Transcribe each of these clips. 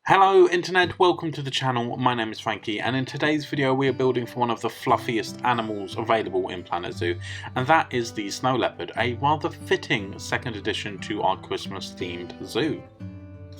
Hello Internet, welcome to the channel. My name is Frankie, and in today's video we are building for one of the fluffiest animals available in Planet Zoo, and that is the snow leopard, a rather fitting second addition to our Christmas themed zoo.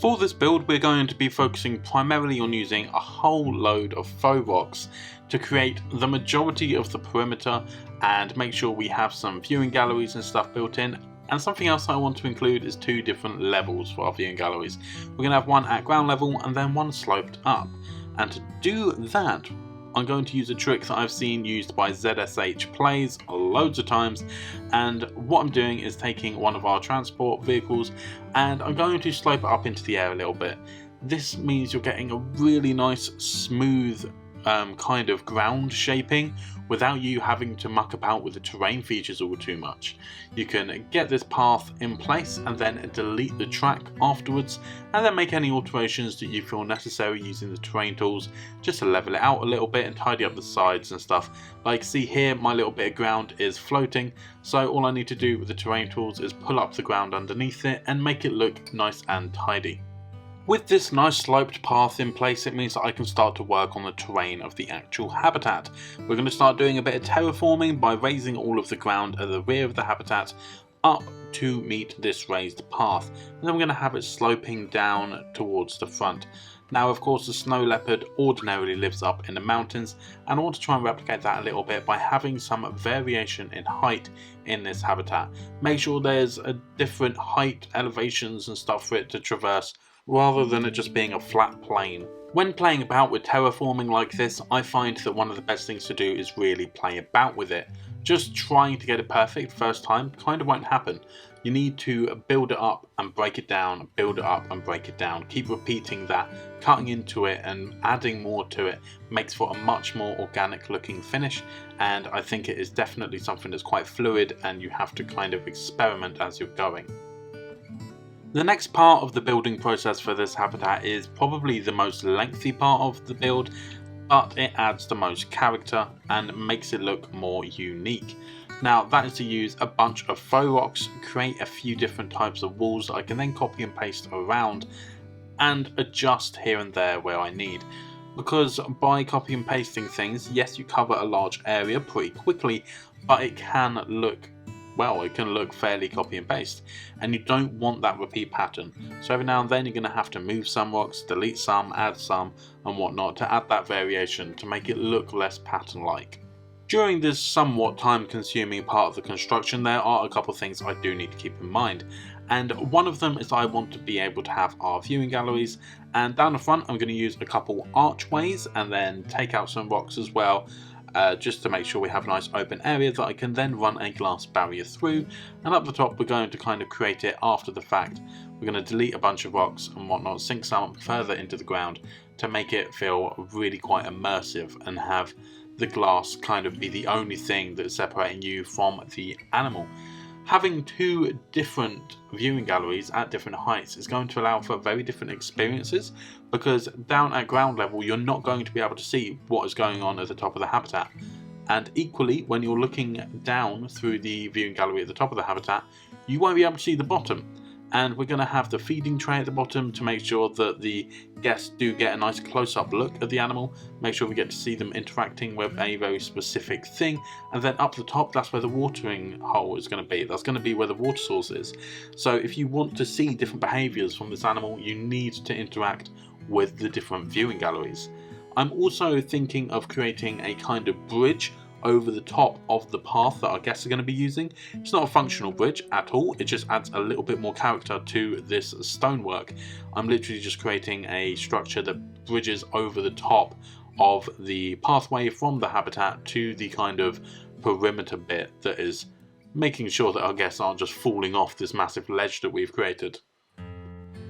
For this build we're going to be focusing primarily on using a whole load of faux rocks to create the majority of the perimeter and make sure we have some viewing galleries and stuff built in. And something else I want to include is two different levels for our viewing galleries. We're going to have one at ground level and then one sloped up. And to do that, I'm going to use a trick that I've seen used by ZSH Plays loads of times. And what I'm doing is taking one of our transport vehicles and I'm going to slope it up into the air a little bit. This means you're getting a really nice smooth kind of ground shaping without you having to muck about with the terrain features all too much. You can get this path in place and then delete the track afterwards, and then make any alterations that you feel necessary using the terrain tools just to level it out a little bit and tidy up the sides and stuff. Like see here, my little bit of ground is floating, so all I need to do with the terrain tools is pull up the ground underneath it and make it look nice and tidy. With this nice sloped path in place, it means that I can start to work on the terrain of the actual habitat. We're going to start doing a bit of terraforming by raising all of the ground at the rear of the habitat up to meet this raised path, and then we're going to have it sloping down towards the front. Now of course the snow leopard ordinarily lives up in the mountains, and I want to try and replicate that a little bit by having some variation in height in this habitat. Make sure there's a different height, elevations and stuff for it to traverse, rather than it just being a flat plane. When playing about with terraforming like this, I find that one of the best things to do is really play about with it. Just trying to get it perfect first time kind of won't happen. You need to build it up and break it down, build it up and break it down. Keep repeating that, cutting into it and adding more to it makes for a much more organic looking finish, and I think it is definitely something that's quite fluid and you have to kind of experiment as you're going. The next part of the building process for this habitat is probably the most lengthy part of the build, but it adds the most character and makes it look more unique. Now that is to use a bunch of faux rocks, create a few different types of walls that I can then copy and paste around and adjust here and there where I need. Because by copy and pasting things, yes, you cover a large area pretty quickly, but it can look fairly copy and paste, and you don't want that repeat pattern. So every now and then you're going to have to move some rocks, delete some, add some and whatnot to add that variation to make it look less pattern like. During this somewhat time consuming part of the construction, there are a couple of things I do need to keep in mind, and one of them is I want to be able to have our viewing galleries, and down the front I'm going to use a couple archways and then take out some rocks as well, just to make sure we have a nice open area that I can then run a glass barrier through. And up the top we're going to kind of create it after the fact. We're going to delete a bunch of rocks and whatnot, sink some further into the ground to make it feel really quite immersive and have the glass kind of be the only thing that's separating you from the animal. Having two different viewing galleries at different heights is going to allow for very different experiences, because down at ground level you're not going to be able to see what is going on at the top of the habitat, and equally when you're looking down through the viewing gallery at the top of the habitat you won't be able to see the bottom. And we're going to have the feeding tray at the bottom to make sure that the guests do get a nice close-up look at the animal, make sure we get to see them interacting with a very specific thing, and then up the top that's where the watering hole is going to be. That's going to be where the water source is. So if you want to see different behaviours from this animal, you need to interact with the different viewing galleries. I'm also thinking of creating a kind of bridge over the top of the path that our guests are going to be using. It's not a functional bridge at all, it just adds a little bit more character to this stonework. I'm literally just creating a structure that bridges over the top of the pathway from the habitat to the kind of perimeter bit that is making sure that our guests aren't just falling off this massive ledge that we've created.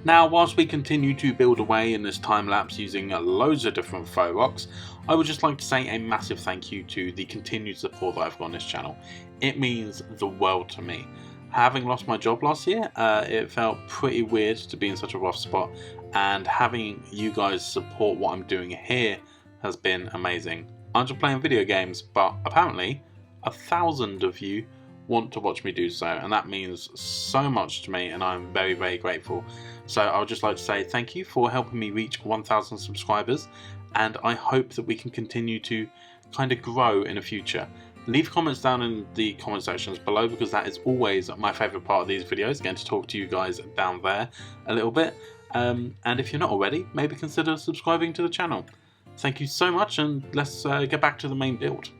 Now, whilst we continue to build away in this time lapse using loads of different faux rocks, I would just like to say a massive thank you to the continued support that I've got on this channel. It means the world to me. Having lost my job last year, it felt pretty weird to be in such a rough spot, and having you guys support what I'm doing here has been amazing. I'm just playing video games, but apparently 1,000 of you want to watch me do so, and that means so much to me, and I'm very, very grateful. So I would just like to say thank you for helping me reach 1,000 subscribers, and I hope that we can continue to kind of grow in the future. Leave comments down in the comment sections below, because that is always my favourite part of these videos, getting to talk to you guys down there a little bit. And if you're not already, maybe consider subscribing to the channel. Thank you so much, and let's get back to the main build.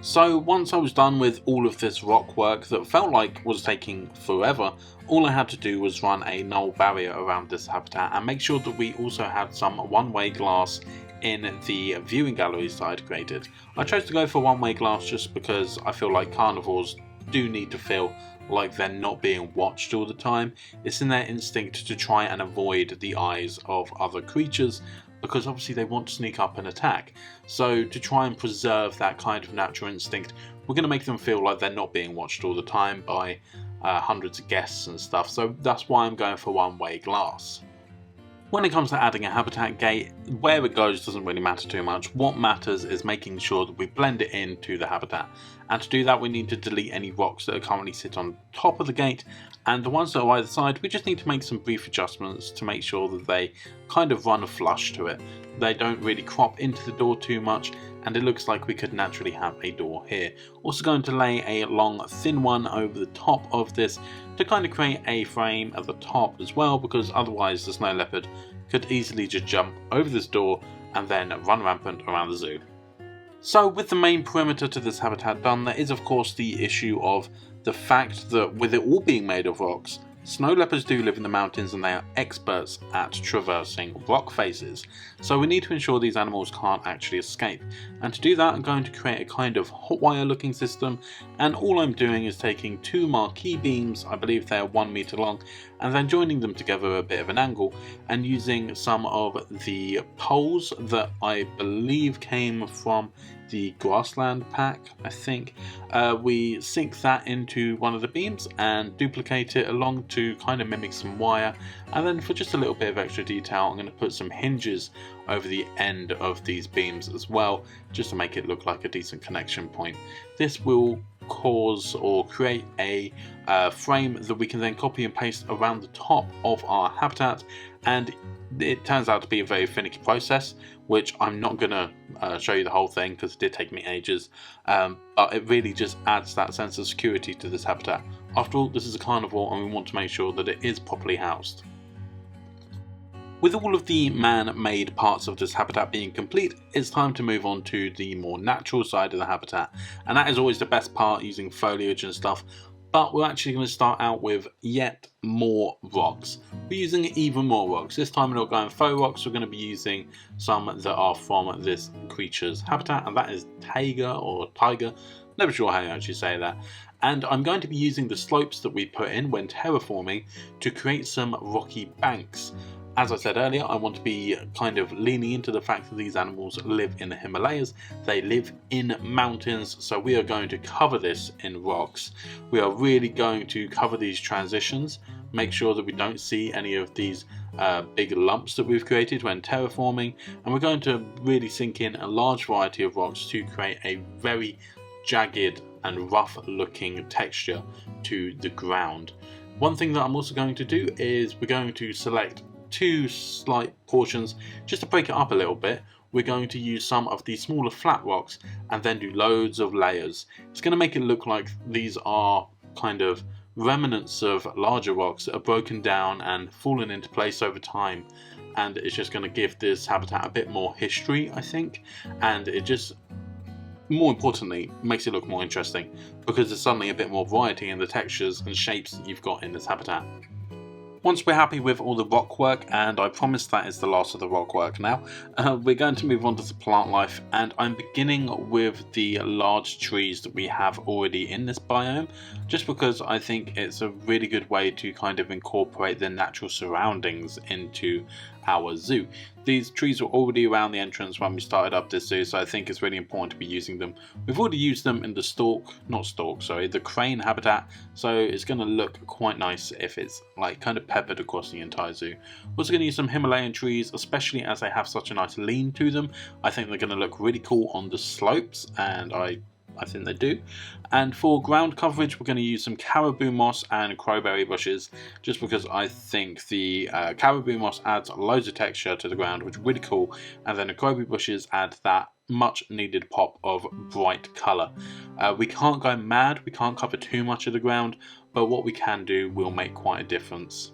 So once I was done with all of this rock work that felt like was taking forever, all I had to do was run a null barrier around this habitat and make sure that we also had some one-way glass in the viewing galleries that I'd created. I chose to go for one-way glass just because I feel like carnivores do need to feel like they're not being watched all the time. It's in their instinct to try and avoid the eyes of other creatures, because obviously they want to sneak up and attack. So to try and preserve that kind of natural instinct, we're going to make them feel like they're not being watched all the time by hundreds of guests and stuff. So that's why I'm going for one-way glass. When it comes to adding a habitat gate, where it goes doesn't really matter too much. What matters is making sure that we blend it into the habitat. And to do that, we need to delete any rocks that currently sit on top of the gate, and the ones that are either side, we just need to make some brief adjustments to make sure that they kind of run flush to it. They don't really crop into the door too much, and it looks like we could naturally have a door here. Also going to lay a long thin one over the top of this to kind of create a frame at the top as well, because otherwise the snow leopard could easily just jump over this door and then run rampant around the zoo. So with the main perimeter to this habitat done, there is of course the issue of the fact that with it all being made of rocks, snow leopards do live in the mountains and they are experts at traversing rock faces. So we need to ensure these animals can't actually escape. And to do that, I'm going to create a kind of hot wire looking system, and all I'm doing is taking two marquee beams, I believe they're 1 meter long, and then joining them together a bit of an angle, and using some of the poles that I believe came from the grassland pack, I think. We sink that into one of the beams and duplicate it along to kind of mimic some wire, and then for just a little bit of extra detail I'm going to put some hinges over the end of these beams as well, just to make it look like a decent connection point. This will cause or create a frame that we can then copy and paste around the top of our habitat, and it turns out to be a very finicky process, which I'm not going to show you the whole thing because it did take me ages, but it really just adds that sense of security to this habitat. After all, this is a carnivore and we want to make sure that it is properly housed. With all of the man-made parts of this habitat being complete, it's time to move on to the more natural side of the habitat, and that is always the best part, using foliage and stuff. But we're actually going to start out with yet more rocks. We're using even more rocks. This time we're not going faux rocks, we're going to be using some that are from this creature's habitat, and that is tiger, never sure how you actually say that. And I'm going to be using the slopes that we put in when terraforming to create some rocky banks. As I said earlier, I want to be kind of leaning into the fact that these animals live in the Himalayas. They live in mountains, so we are going to cover this in rocks. We are really going to cover these transitions, make sure that we don't see any of these big lumps that we've created when terraforming, and we're going to really sink in a large variety of rocks to create a very jagged and rough looking texture to the ground. One thing that I'm also going to do is we're going to select two slight portions just to break it up a little bit. We're going to use some of the smaller flat rocks and then do loads of layers. It's going to make it look like these are kind of remnants of larger rocks that are broken down and fallen into place over time, and it's just going to give this habitat a bit more history, I think, and it just, more importantly, makes it look more interesting because there's suddenly a bit more variety in the textures and shapes that you've got in this habitat. Once we're happy with all the rock work, and I promise that is the last of the rock work now, we're going to move on to the plant life, and I'm beginning with the large trees that we have already in this biome, just because I think it's a really good way to kind of incorporate the natural surroundings into our zoo. These trees were already around the entrance when we started up this zoo, so I think it's really important to be using them. We've already used them in the the crane habitat, so it's going to look quite nice if it's like kind of peppered across the entire zoo. We're also going to use some Himalayan trees, especially as they have such a nice lean to them. I think they're going to look really cool on the slopes, and I I think they do. And for ground coverage, we're going to use some caribou moss and crowberry bushes, just because I think the caribou moss adds loads of texture to the ground, which is really cool, and then the crowberry bushes add that much needed pop of bright colour. We can't go mad, we can't cover too much of the ground, but what we can do will make quite a difference.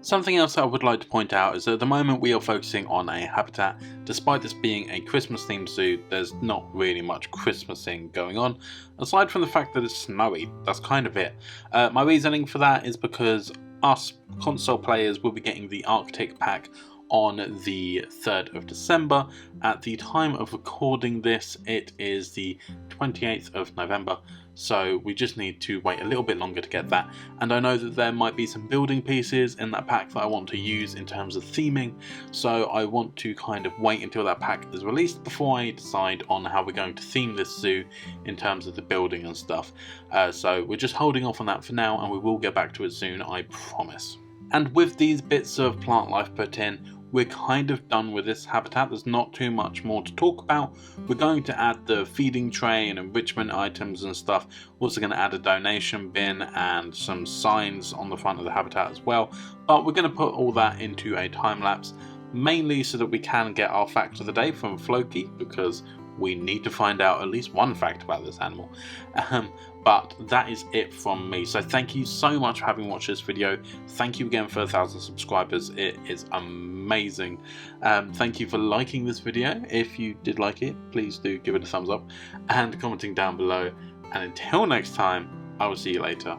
Something else that I would like to point out is that at the moment we are focusing on a habitat. Despite this being a Christmas themed zoo, there's not really much Christmasing going on, aside from the fact that it's snowy. That's kind of it. My reasoning for that is because us console players will be getting the Arctic pack on the 3rd of December. At the time of recording this, it is the 28th of November. So we just need to wait a little bit longer to get that, and I know that there might be some building pieces in that pack that I want to use in terms of theming, so I want to kind of wait until that pack is released before I decide on how we're going to theme this zoo in terms of the building and stuff. So we're just holding off on that for now, and we will get back to it soon, I promise. And with these bits of plant life put in, we're kind of done with this habitat. There's not too much more to talk about. We're going to add the feeding tray and enrichment items and stuff. We're also going to add a donation bin and some signs on the front of the habitat as well. But we're going to put all that into a time lapse, mainly so that we can get our fact of the day from Floki, because we need to find out at least one fact about this animal. But that is it from me. So thank you so much for having watched this video. Thank you again for 1,000 subscribers. It is amazing. Thank you for liking this video. If you did like it, please do give it a thumbs up and commenting down below. And until next time, I will see you later.